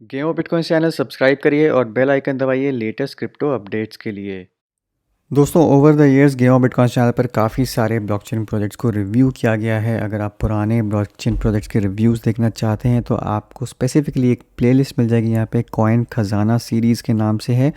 गेमो bitcoin channel subscribe करिए और बेल आइकन दबाइए लेटेस्ट क्रिप्टो अपडेट्स के लिए। दोस्तों, ओवर द इयर्स गेमो बिटकॉइन चैनल पर काफ़ी सारे ब्लॉकचेन प्रोजेक्ट्स को रिव्यू किया गया है। अगर आप पुराने ब्लॉकचेन प्रोजेक्ट्स के रिव्यूज़ देखना चाहते हैं तो आपको स्पेसिफिकली एक प्लेलिस्ट मिल जाएगी। यहाँ पे कॉइन खजाना सीरीज़ के नाम से है।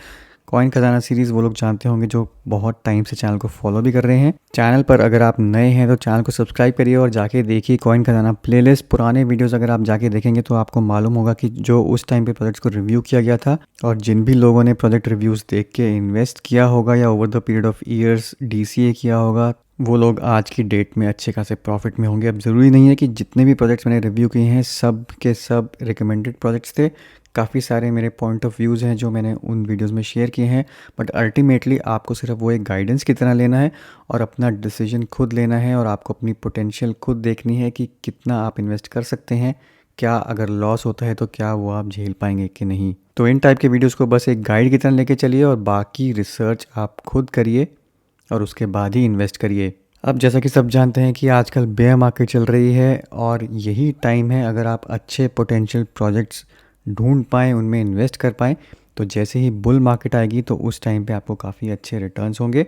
कॉइन खजाना सीरीज़ वो लोग जानते होंगे जो बहुत टाइम से चैनल को फॉलो भी कर रहे हैं। चैनल पर अगर आप नए हैं तो चैनल को सब्सक्राइब करिए और जाके देखिए कॉइन खजाना प्लेलिस्ट। पुराने वीडियोस अगर आप जाके देखेंगे तो आपको मालूम होगा कि जो उस टाइम पे प्रोजेक्ट्स को रिव्यू किया गया था और जिन भी लोगों ने प्रोजेक्ट रिव्यूज़ देख के इन्वेस्ट किया होगा या over the period of years DCA किया होगा, वो लोग आज की डेट में अच्छे खासे प्रॉफिट में होंगे। अब ज़रूरी नहीं है कि जितने भी प्रोजेक्ट्स मैंने रिव्यू किए हैं सब के सब रिकमेंडेड प्रोजेक्ट्स थे। काफ़ी सारे मेरे पॉइंट ऑफ व्यूज़ हैं जो मैंने उन वीडियोस में शेयर किए हैं, बट अल्टीमेटली आपको सिर्फ वो एक गाइडेंस की तरह लेना है और अपना डिसीजन खुद लेना है और आपको अपनी पोटेंशियल खुद देखनी है कि कितना आप इन्वेस्ट कर सकते हैं। क्या अगर लॉस होता है तो क्या वो आप झेल पाएंगे कि नहीं। तो इन टाइप के वीडियोस को बस एक गाइड की तरह लेके चलिए और बाकी रिसर्च आप खुद करिए और उसके बाद ही इन्वेस्ट करिए। अब जैसा कि सब जानते हैं कि आजकल बेयर मार्केट चल रही है और यही टाइम है अगर आप अच्छे पोटेंशियल प्रोजेक्ट्स ढूंढ पाएँ, उनमें इन्वेस्ट कर पाएँ, तो जैसे ही बुल मार्केट आएगी तो उस टाइम पे आपको काफ़ी अच्छे रिटर्न्स होंगे।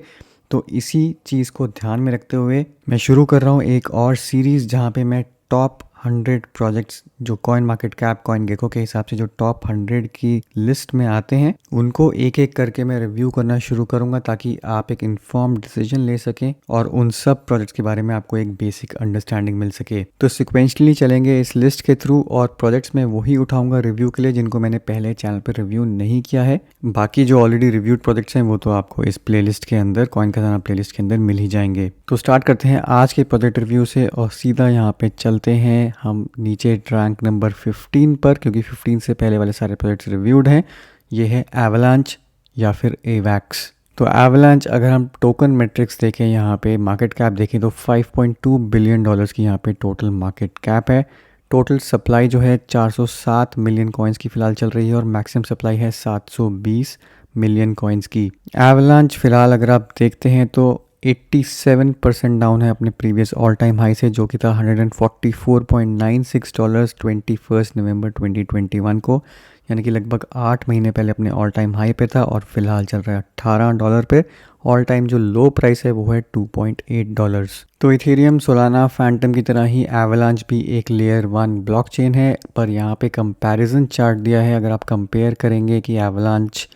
तो इसी चीज़ को ध्यान में रखते हुए मैं शुरू कर रहा हूँ एक और सीरीज़ जहाँ पे मैं टॉप 100 प्रोजेक्ट्स जो coin market cap coin gecko के हिसाब से जो टॉप 100 की लिस्ट में आते हैं उनको एक एक करके मैं रिव्यू करना शुरू करूंगा ताकि आप एक इन्फॉर्म्ड डिसीजन ले सकें और उन सब प्रोजेक्ट्स के बारे में आपको एक बेसिक अंडरस्टैंडिंग मिल सके। तो सिक्वेंशली चलेंगे इस लिस्ट के थ्रू और प्रोजेक्ट्स में वही उठाऊंगा रिव्यू के लिए जिनको मैंने पहले चैनल पर रिव्यू नहीं किया है। बाकी जो ऑलरेडी रिव्यूड प्रोजेक्ट्स हैं वो तो आपको इस प्लेलिस्ट के अंदर कॉइन खजाना प्लेलिस्ट के अंदर मिल ही जाएंगे। तो स्टार्ट करते हैं आज के प्रोजेक्ट रिव्यू से और सीधा यहाँ पे चलते हैं हम नीचे रैंक नंबर 15 पर, क्योंकि 15 से पहले वाले सारे प्रोजेक्ट्स रिव्यूड हैं। ये है एवलांच या फिर एवैक्स। तो एवलांच अगर हम टोकन मैट्रिक्स देखें, यहाँ पे मार्केट कैप देखें तो $5.2 बिलियन की यहाँ पे टोटल मार्केट कैप है। टोटल सप्लाई जो है 407 मिलियन कॉइन्स की फ़िलहाल चल रही है और मैक्सिमम सप्लाई है 720 मिलियन कॉइन्स की। एवलांच फ़िलहाल अगर आप देखते हैं तो 87% डाउन है अपने प्रीवियस ऑल टाइम हाई से, जो कि था $144.96 21 नवंबर 2021 को, यानी कि लगभग 8 महीने पहले अपने ऑल टाइम हाई पे था और फिलहाल चल रहा है $18 पे। ऑल टाइम जो लो प्राइस है वो है $2.8। तो इथेरियम, सोलाना, फैंटम की तरह ही एवलांच भी एक लेयर 1 ब्लॉकचेन है, पर यहाँ पे कंपैरिजन चार्ट दिया है। अगर आप कंपेयर करेंगे कि एवलांच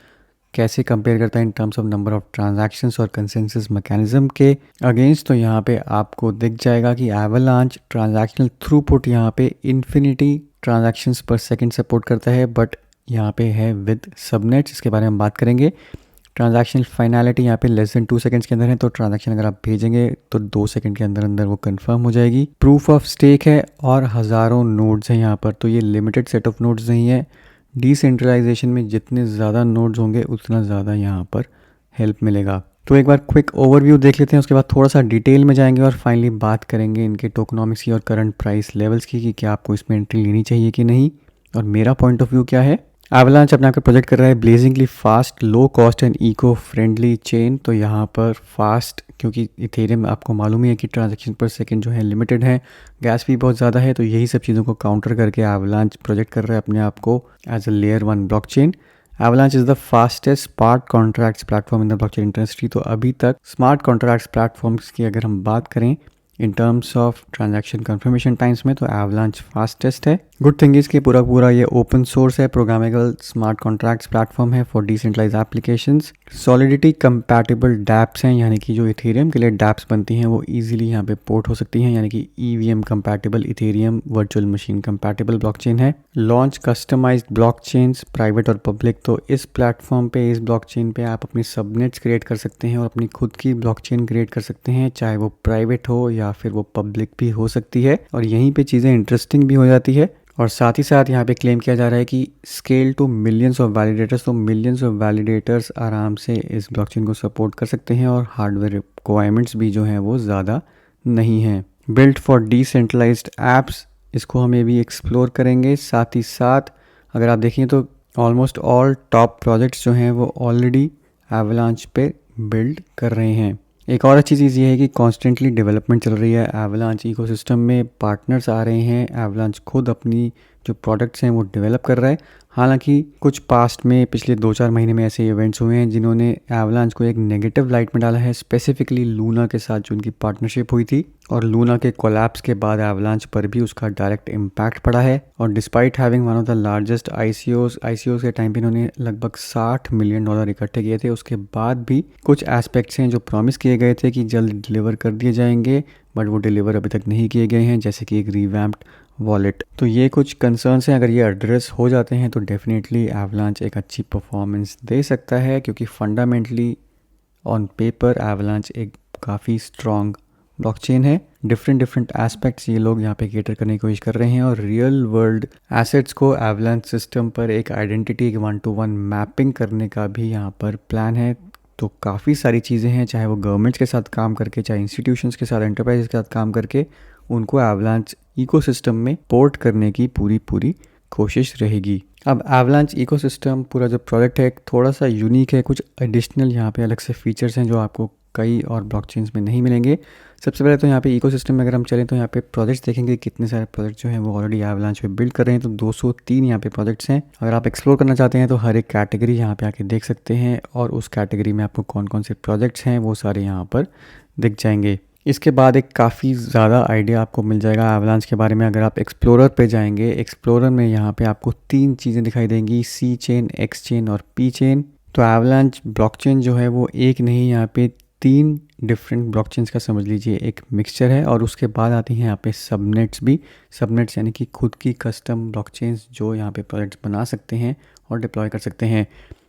कैसे कंपेयर करता है इन terms of number of transactions और कंसेंसस मैकेनिज्म के अगेंस्ट, तो यहाँ पे आपको दिख जाएगा कि एवलांच ट्रांजैक्शनल थ्रूपुट यहाँ पे इन्फिनिटी ट्रांजैक्शंस पर सेकंड सपोर्ट करता है, बट यहाँ पे है विद सबनेट्स, इसके बारे में हम बात करेंगे। ट्रांजैक्शनल फाइनलिटी यहाँ पे लेस देन 2 सेकंड्स के अंदर है, तो ट्रांजैक्शन अगर आप भेजेंगे तो 2 सेकंड के अंदर अंदर वो कंफर्म हो जाएगी। प्रूफ ऑफ स्टेक है और हज़ारों नोड्स हैं यहाँ पर, तो ये लिमिटेड सेट ऑफ नोड्स नहीं है। डिसेंट्रलाइजेशन में जितने ज़्यादा नोड्स होंगे उतना ज़्यादा यहाँ पर हेल्प मिलेगा। तो एक बार क्विक ओवरव्यू देख लेते हैं, उसके बाद थोड़ा सा डिटेल में जाएंगे और फाइनली बात करेंगे इनके टोकनॉमिक्स की और करंट प्राइस लेवल्स की कि क्या आपको इसमें एंट्री लेनी चाहिए कि नहीं और मेरा पॉइंट ऑफ व्यू क्या है। एवलांच अपना प्रोजेक्ट कर रहा है blazingly fast, low cost and eco friendly chain. तो यहाँ पर फास्ट, क्योंकि इथेरियम आपको मालूम ही है कि ट्रांजैक्शन पर सेकंड जो है लिमिटेड है, गैस भी बहुत ज़्यादा है, तो यही सब चीज़ों को काउंटर करके एवलांच प्रोजेक्ट कर रहा है अपने आप को as a layer 1 blockchain. Avalanche is the fastest smart contracts platform in the blockchain industry. तो अभी तक स्मार्ट कॉन्ट्रैक्ट्स प्लेटफॉर्म्स की अगर हम बात करें in terms of transaction confirmation times में, तो एवलांच फास्टेस्ट है। गुड थिंग इज़ कि पूरा ये ओपन सोर्स है, प्रोग्रामेबल स्मार्ट कॉन्ट्रैक्ट्स प्लेटफॉर्म है for decentralised applications. Solidity compatible dapps हैं, यानी कि जो इथेरियम के लिए डैप्स बनती हैं वो इजीली यहाँ पे पोर्ट हो सकती हैं, यानी कि EVM compatible Ethereum virtual machine compatible blockchain है। लॉन्च कस्टमाइज्ड ब्लॉकचेन्स प्राइवेट और पब्लिक। तो इस प्लेटफॉर्म पे, इस ब्लॉकचेन पे आप अपनी सबनेट्स क्रिएट कर सकते हैं और अपनी खुद की ब्लॉकचेन क्रिएट कर सकते हैं, चाहे वो प्राइवेट हो या फिर वो पब्लिक भी हो सकती है। और यहीं पे चीज़ें इंटरेस्टिंग भी हो जाती है। और साथ ही साथ यहाँ पे क्लेम किया जा रहा है कि scale to millions of validators, तो मिलियंस ऑफ वैलिडेटर्स आराम से इस ब्लॉकचेन को सपोर्ट कर सकते हैं और हार्डवेयर रिक्वायरमेंट्स भी जो हैं वो ज़्यादा नहीं हैं। बिल्ट फॉर डिसेंट्रलाइज्ड एप्स, इसको हम ये भी एक्सप्लोर करेंगे। साथ ही साथ अगर आप देखें तो ऑलमोस्ट ऑल टॉप प्रोजेक्ट्स जो हैं वो ऑलरेडी एवलांच पे बिल्ड कर रहे हैं। एक और अच्छी चीज़ ये है कि कॉन्स्टेंटली डेवलपमेंट चल रही है एवलांच इकोसिस्टम में, पार्टनर्स आ रहे हैं, एवलांच खुद अपनी जो प्रोडक्ट्स हैं वो डेवलप कर रहा है। हालांकि कुछ पास्ट में पिछले 2-4 महीने में ऐसे इवेंट्स हुए हैं जिन्होंने एवलांच को एक नेगेटिव लाइट में डाला है, स्पेसिफिकली लूना के साथ जो उनकी पार्टनरशिप हुई थी, और लूना के कोलैप्स के बाद एवलांच पर भी उसका डायरेक्ट इम्पैक्ट पड़ा है। और despite having one of the largest ICOs के टाइम पे इन्होंने लगभग $60 मिलियन इकट्ठे किए थे। उसके बाद भी कुछ एस्पेक्ट्स हैं जो प्रॉमिस किए गए थे कि जल्द डिलीवर कर दिए जाएंगे, बट वो डिलीवर अभी तक नहीं किए गए हैं, जैसे कि एक रिवैम्प्ड वॉलेट। तो ये कुछ कंसर्न्स हैं, अगर ये एड्रेस हो जाते हैं तो डेफिनेटली एवलांच एक अच्छी परफॉर्मेंस दे सकता है, क्योंकि फंडामेंटली ऑन पेपर एवलांच एक काफ़ी स्ट्रॉन्ग ब्लॉकचेन है। डिफरेंट एस्पेक्ट्स ये लोग यहाँ पे केटर करने की कोशिश कर रहे हैं, और रियल वर्ल्ड एसेट्स को एवलांच सिस्टम पर एक आइडेंटिटी, एक 1-to-1 मैपिंग करने का भी यहाँ पर प्लान है। तो काफ़ी सारी चीज़ें हैं, चाहे वो गवर्नमेंट्स के साथ काम करके, चाहे इंस्टीट्यूशंस के साथ, एंटरप्राइज के साथ काम करके उनको एवलांच इकोसिस्टम में पोर्ट करने की पूरी कोशिश रहेगी। अब एवलांच इकोसिस्टम पूरा जो प्रोजेक्ट है थोड़ा सा यूनिक है, कुछ एडिशनल यहाँ पे अलग से फीचर्स हैं जो आपको कई और ब्लॉकचेन्स में नहीं मिलेंगे। सबसे पहले तो यहाँ पे इकोसिस्टम में अगर हम चलें तो यहाँ पे प्रोजेक्ट्स देखेंगे, कितने सारे प्रोजेक्ट जो हैं वो ऑलरेडी एवलांच पे बिल्ड कर रहे हैं। तो 203 यहाँ पे प्रोजेक्ट्स हैं। अगर आप एक्सप्लोर करना चाहते हैं तो हर एक कैटेगरी यहाँ पे आके देख सकते हैं, और उस कैटेगरी में आपको कौन कौन से प्रोजेक्ट्स हैं वो सारे यहाँ पर दिख जाएंगे। इसके बाद एक काफ़ी ज़्यादा आइडिया आपको मिल जाएगा एवलांच के बारे में। अगर आप एक्सप्लोरर पे जाएंगे, एक्सप्लोरर में यहाँ पे आपको 3 चीज़ें दिखाई देंगी, सी चेन, एक्स चेन और पी चेन। तो एवलांच ब्लॉकचेन जो है वो एक नहीं, यहाँ पे 3 डिफरेंट ब्लॉकचेन्स का समझ लीजिए एक मिक्सचर है। और उसके बाद आती हैं यहाँ पे सबनेट्स भी। सबनेट्स यानी कि खुद की कस्टम ब्लॉकचेन्स जो यहाँ पे प्रोजेक्ट्स बना सकते हैं और डिप्लॉय कर सकते हैं।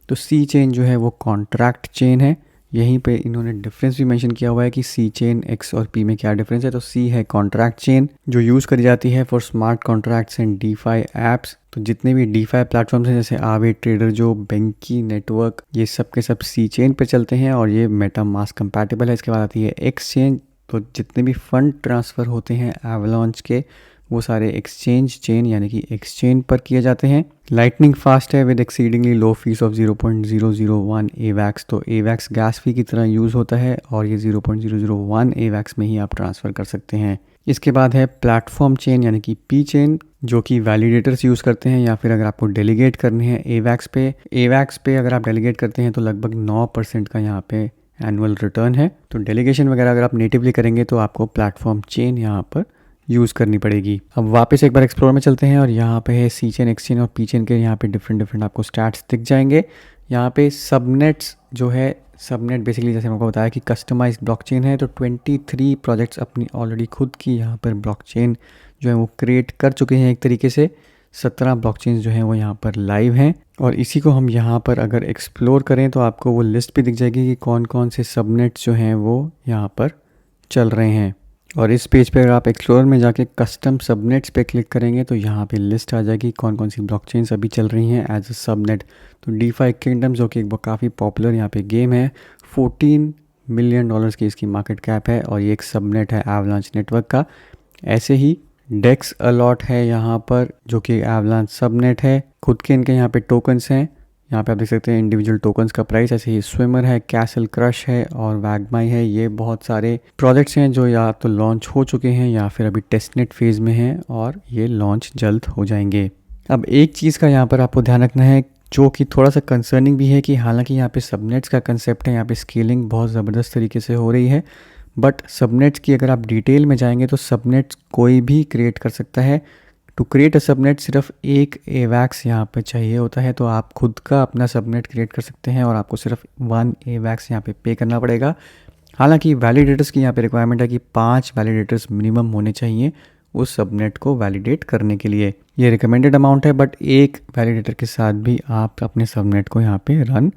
तो सी चेन जो है वो कॉन्ट्रैक्ट चेन है। यहीं पे इन्होंने डिफरेंस भी मेंशन किया हुआ है कि सी चेन, एक्स और पी में क्या डिफरेंस है। तो सी है कॉन्ट्रैक्ट चेन, जो यूज़ करी जाती है for smart contracts and DeFi apps. तो जितने भी डीफाई प्लेटफॉर्म्स हैं जैसे आवे, ट्रेडर, जो बैंकी नेटवर्क, ये सब के सब सी चेन पे चलते हैं और ये मेटामास्क कंपैटिबल है। इसके बाद आती है एक्स चेन। तो जितने भी फंड ट्रांसफ़र होते हैं एवलांच के वो सारे एक्सचेंज चेन यानी कि एक्सचेंज पर किए जाते हैं। लाइटनिंग फास्ट है with exceedingly low fees of 0.001 एवैक्स। तो एवैक्स गैस फी की तरह यूज़ होता है और ये 0.001 एवैक्स में ही आप ट्रांसफ़र कर सकते हैं। इसके बाद है प्लेटफॉर्म चेन यानी कि पी चेन, जो कि वैलिडेटर्स यूज़ करते हैं, या फिर अगर आपको डेलीगेट करने हैं एवैक्स पे अगर आप डेलीगेट करते हैं तो लगभग 9% का यहाँ पे एनुअल रिटर्न है। तो डेलीगेशन वगैरह अगर आप नेटिवली करेंगे तो आपको प्लेटफॉर्म चेन यहाँ पर यूज़ करनी पड़ेगी। अब वापस एक बार एक्सप्लोर में चलते हैं और यहाँ पे है सी चेन, एक्स चेन और पी चेन के यहाँ पे डिफरेंट आपको स्टैट्स दिख जाएंगे। यहाँ पे सबनेट्स जो है, सबनेट बेसिकली जैसे मैंने बताया कि कस्टमाइज्ड ब्लॉकचेन है। तो 23 प्रोजेक्ट्स अपनी ऑलरेडी खुद की यहाँ पर ब्लॉकचेन जो है वो क्रिएट कर चुके हैं एक तरीके से। 17 ब्लॉकचेन जो हैं वो यहाँ पर लाइव हैं, और इसी को हम यहाँ पर अगर एक्सप्लोर करें तो आपको वो लिस्ट भी दिख जाएगी कि कौन कौन से सबनेट्स जो हैं वो यहाँ पर चल रहे हैं। और इस पेज पे अगर आप एक्सप्लोर में जाके कस्टम सबनेट्स पे क्लिक करेंगे तो यहाँ पे लिस्ट आ जाएगी कौन कौन सी ब्लॉकचेन्स अभी चल रही हैं एज अ सबनेट। तो डीफाई किंगडम्स जो कि एक काफ़ी पॉपुलर यहाँ पे गेम है, $14 मिलियन की इसकी मार्केट कैप है, और ये एक सबनेट है एवलांच नेटवर्क का। ऐसे ही डेक्स अलॉट है यहाँ पर, जो कि एवलांच सबनेट है। खुद के इनके यहाँ पे टोकन्स हैं, यहाँ पे आप देख सकते हैं इंडिविजुअल टोकन्स का प्राइस। ऐसे ही स्विमर है, कैसल क्रश है और वैगमाई है। ये बहुत सारे प्रोजेक्ट्स हैं जो या तो लॉन्च हो चुके हैं या फिर अभी टेस्टनेट फेज़ में हैं, और ये लॉन्च जल्द हो जाएंगे। अब एक चीज़ का यहाँ पर आपको ध्यान रखना है जो कि थोड़ा सा कंसर्निंग भी है, कि हालांकि यहाँ पे सबनेट्स का कंसेप्ट है, यहाँ पे स्केलिंग बहुत ज़बरदस्त तरीके से हो रही है, बट सबनेट्स की अगर आप डिटेल में जाएंगे तो सबनेट्स कोई भी क्रिएट कर सकता है। टू क्रिएट अ सबनेट सिर्फ एक एवैक्स यहाँ पे चाहिए होता है, तो आप खुद का अपना सबनेट क्रिएट कर सकते हैं और आपको सिर्फ 1 एवैक्स यहाँ पे करना पड़ेगा। हालांकि वैलिडेटर्स की यहाँ पे रिक्वायरमेंट है कि 5 वैलिडेटर्स मिनिमम होने चाहिए उस सबनेट को वैलिडेट करने के लिए। ये रिकमेंडेड अमाउंट है, बट एक वैलिडेटर के साथ भी आप अपने सबनेट को यहाँ पे रन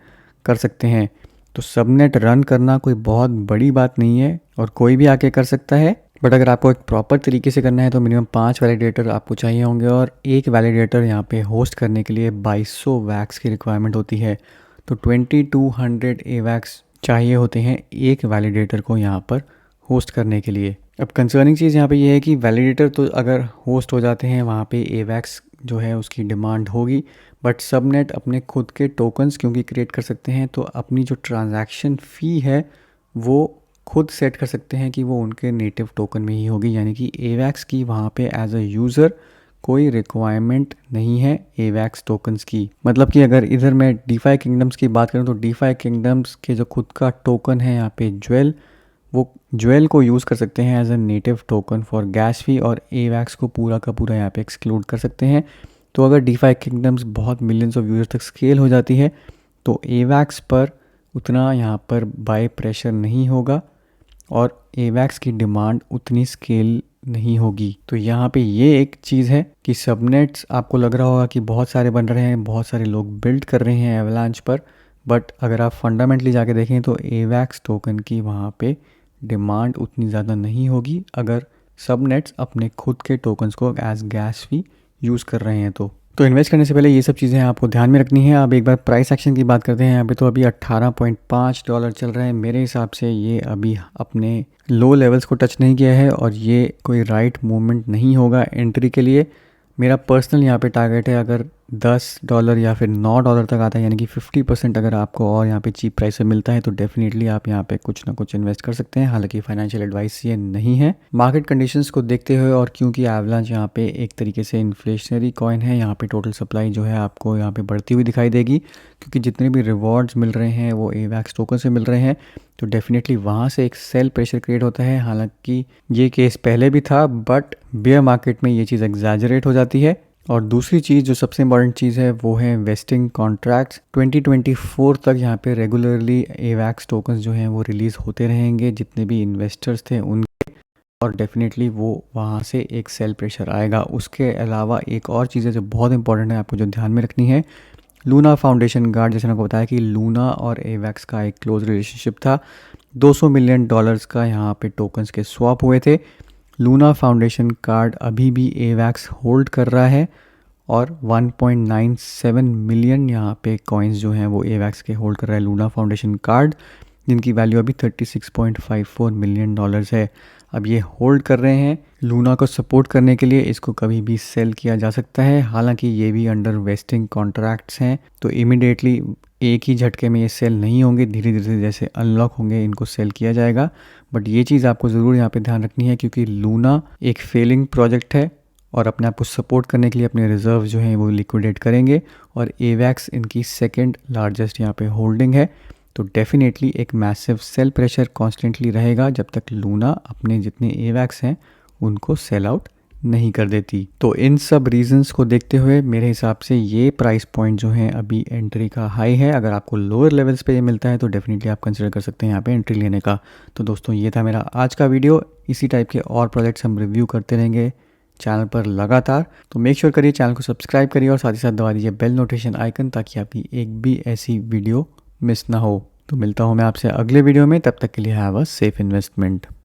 कर सकते हैं। तो सबनेट रन करना कोई बहुत बड़ी बात नहीं है और कोई भी आके कर सकता है, बट अगर आपको एक प्रॉपर तरीके से करना है तो मिनिमम 5 वैलिडेटर आपको चाहिए होंगे, और एक वैलिडेटर यहाँ पे होस्ट करने के लिए 2200 वैक्स की रिक्वायरमेंट होती है। तो 2200 एवैक्स चाहिए होते हैं एक वैलिडेटर को यहाँ पर होस्ट करने के लिए। अब कंसर्निंग चीज़ यहाँ पे ये है कि वैलिडेटर तो अगर होस्ट हो जाते हैं वहाँ पे एवैक्स जो है उसकी डिमांड होगी, बट सबनेट अपने खुद के टोकन्स क्योंकि क्रिएट कर सकते हैं, तो अपनी जो ट्रांजैक्शन फ़ी है वो खुद सेट कर सकते हैं कि वो उनके नेटिव टोकन में ही होगी, यानी कि एवैक्स की वहाँ पे एज अ यूज़र कोई रिक्वायरमेंट नहीं है एवैक्स टोकन्स की। मतलब कि अगर इधर मैं डीफाई किंगडम्स की बात करूँ तो डीफाई किंगडम्स के जो खुद का टोकन है यहाँ पे ज्वेल, वो ज्वेल को यूज़ कर सकते हैं as a native token for gas fee, और एवैक्स को पूरा का पूरा यहाँ पे एक्सक्लूड कर सकते हैं। तो अगर डीफाई किंगडम्स बहुत मिलियंस ऑफ यूजर्स तक स्केल हो जाती है तो एवैक्स पर उतना यहाँ पर बाय प्रेशर नहीं होगा और एवैक्स की डिमांड उतनी स्केल नहीं होगी। तो यहाँ पे ये एक चीज़ है कि सबनेट्स आपको लग रहा होगा कि बहुत सारे बन रहे हैं, बहुत सारे लोग बिल्ड कर रहे हैं एवलांच पर, बट अगर आप फंडामेंटली जाके देखें तो एवैक्स टोकन की वहाँ पे डिमांड उतनी ज़्यादा नहीं होगी अगर सबनेट्स अपने खुद के टोकन्स को एज गैस फी यूज़ कर रहे हैं। तो इन्वेस्ट करने से पहले ये सब चीज़ें आपको ध्यान में रखनी है। अब एक बार प्राइस एक्शन की बात करते हैं। यहाँ पे तो अभी $18.5 चल रहा है। मेरे हिसाब से ये अभी अपने लो लेवल्स को टच नहीं किया है और ये कोई राइट मूवमेंट नहीं होगा एंट्री के लिए। मेरा पर्सनल यहाँ पे टारगेट है, अगर $10 या फिर $9 तक आता है, यानी कि 50% अगर आपको और यहाँ पे चीप प्राइस से मिलता है तो डेफिनेटली आप यहाँ पे कुछ ना कुछ इन्वेस्ट कर सकते हैं। हालांकि फाइनेंशियल एडवाइस ये नहीं है। मार्केट कंडीशंस को देखते हुए और क्योंकि एवलांच यहाँ पे एक तरीके से इन्फ्लेशनरी कॉइन है, यहाँ पे टोटल सप्लाई जो है आपको यहाँ पे बढ़ती हुई दिखाई देगी, क्योंकि जितने भी रिवॉर्ड्स मिल रहे हैं वो एवैक्स टोकन से मिल रहे हैं, तो डेफिनेटली वहाँ से एक सेल प्रेशर क्रिएट होता है। हालांकि ये केस पहले भी था, बट बेयर मार्केट में ये चीज़ एग्जैजरेट हो जाती है। और दूसरी चीज़ जो सबसे इम्पॉर्टेंट चीज़ है वो है वेस्टिंग कॉन्ट्रैक्ट्स। 2024 तक यहाँ पे रेगुलरली एवैक्स टोकन्स जो हैं वो रिलीज़ होते रहेंगे, जितने भी इन्वेस्टर्स थे उनके, और डेफिनेटली वो वहाँ से एक सेल प्रेशर आएगा। उसके अलावा एक और चीज़ है जो बहुत इंपॉर्टेंट है, आपको जो ध्यान में रखनी है, लूना फाउंडेशन गार्ड, जैसे मैंने बताया कि लूना और एवैक्स का एक क्लोज रिलेशनशिप था। $200 मिलियन का यहाँ पे टोकन्स के स्वैप हुए थे। लूना फाउंडेशन कार्ड अभी भी एवैक्स होल्ड कर रहा है और 1.97 मिलियन यहाँ पे कॉइन्स जो हैं वो एवैक्स के होल्ड कर रहा है लूना फाउंडेशन कार्ड, जिनकी वैल्यू अभी $36.54 मिलियन है। अब ये होल्ड कर रहे हैं लूना को सपोर्ट करने के लिए, इसको कभी भी सेल किया जा सकता है। हालांकि ये भी अंडर वेस्टिंग कॉन्ट्रैक्ट्स हैं, तो इमिडिएटली एक ही झटके में ये सेल नहीं होंगे, धीरे धीरे जैसे अनलॉक होंगे इनको सेल किया जाएगा। बट ये चीज़ आपको ज़रूर यहाँ पे ध्यान रखनी है, क्योंकि लूना एक फेलिंग प्रोजेक्ट है और अपने आप को सपोर्ट करने के लिए अपने रिजर्व जो हैं वो लिक्विडेट करेंगे, और एवैक्स इनकी सेकेंड लार्जेस्ट यहाँ पे होल्डिंग है। तो डेफिनेटली एक मैसिव सेल प्रेशर कॉन्स्टेंटली रहेगा जब तक लूना अपने जितने एवैक्स हैं उनको सेल आउट नहीं कर देती। तो इन सब रीजंस को देखते हुए मेरे हिसाब से ये प्राइस पॉइंट जो है अभी एंट्री का हाई है। अगर आपको लोअर लेवल्स पे ये मिलता है तो डेफिनेटली आप कंसिडर कर सकते हैं यहाँ पे एंट्री लेने का। तो दोस्तों ये था मेरा आज का वीडियो। इसी टाइप के और प्रोजेक्ट्स हम रिव्यू करते रहेंगे चैनल पर लगातार, तो मेक श्योर करिए चैनल को सब्सक्राइब करिए और साथ ही साथ दबा दीजिए बेल नोटिफिकेशन आइकन, ताकि आपकी एक भी ऐसी वीडियो मिस ना हो। तो मिलता हूँ मैं आपसे अगले वीडियो में, तब तक के लिए हैव अ सेफ इन्वेस्टमेंट।